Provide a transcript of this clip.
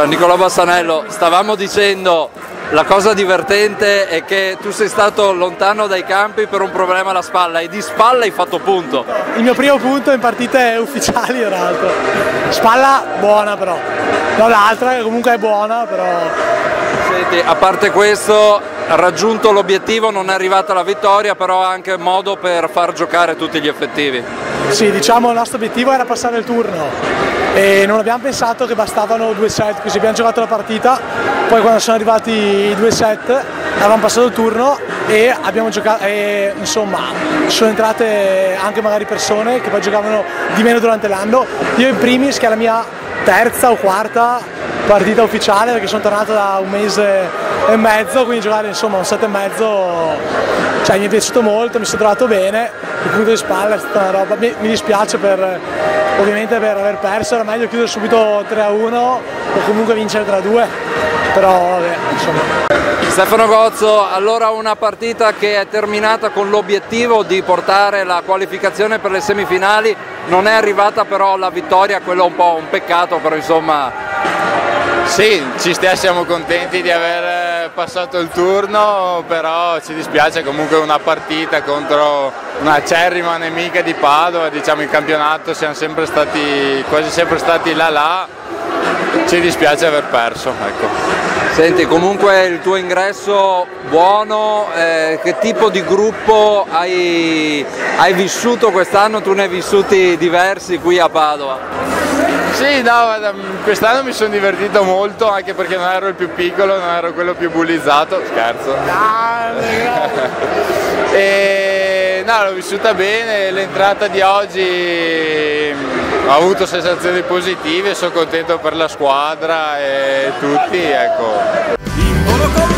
Nicolò Bassanello, stavamo dicendo, la cosa divertente è che tu sei stato lontano dai campi per un problema alla spalla e di spalla hai fatto punto. Il mio primo punto in partite ufficiali tra l'altro. Spalla buona però, no, l'altra che comunque è buona però. Senti, a parte questo, raggiunto l'obiettivo, non è arrivata la vittoria, però è anche modo per far giocare tutti gli effettivi. Sì, diciamo il nostro obiettivo era passare il turno e non abbiamo pensato che bastavano 2 set, così abbiamo giocato la partita, poi quando sono arrivati i 2 set avevamo passato il turno e abbiamo giocato, e insomma sono entrate anche magari persone che poi giocavano di meno durante l'anno. Io in primis, che è la mia terza o quarta partita ufficiale, perché sono tornato da un mese e mezzo, quindi giocare insomma un 7,5, cioè mi è piaciuto molto, mi sono trovato bene. Il punto di spalla è stata una roba, mi dispiace ovviamente per aver perso, era meglio chiudere subito 3-1 o comunque vincere 3-2, però vabbè, insomma. Stefano Gozzo, allora una partita che è terminata con l'obiettivo di portare la qualificazione per le semifinali, non è arrivata però la vittoria, quello è un po' un peccato, però insomma. Sì, siamo contenti di aver passato il turno, però ci dispiace comunque una partita contro una acerrima nemica di Padova, diciamo in campionato siamo sempre stati, quasi sempre stati là, ci dispiace aver perso, ecco. Senti, comunque il tuo ingresso buono, che tipo di gruppo hai vissuto quest'anno? Tu ne hai vissuti diversi qui a Padova. Sì, no, quest'anno mi sono divertito molto, anche perché non ero il più piccolo, non ero quello più bullizzato, scherzo. E no, l'ho vissuta bene, l'entrata di oggi ho avuto sensazioni positive, sono contento per la squadra e tutti, ecco.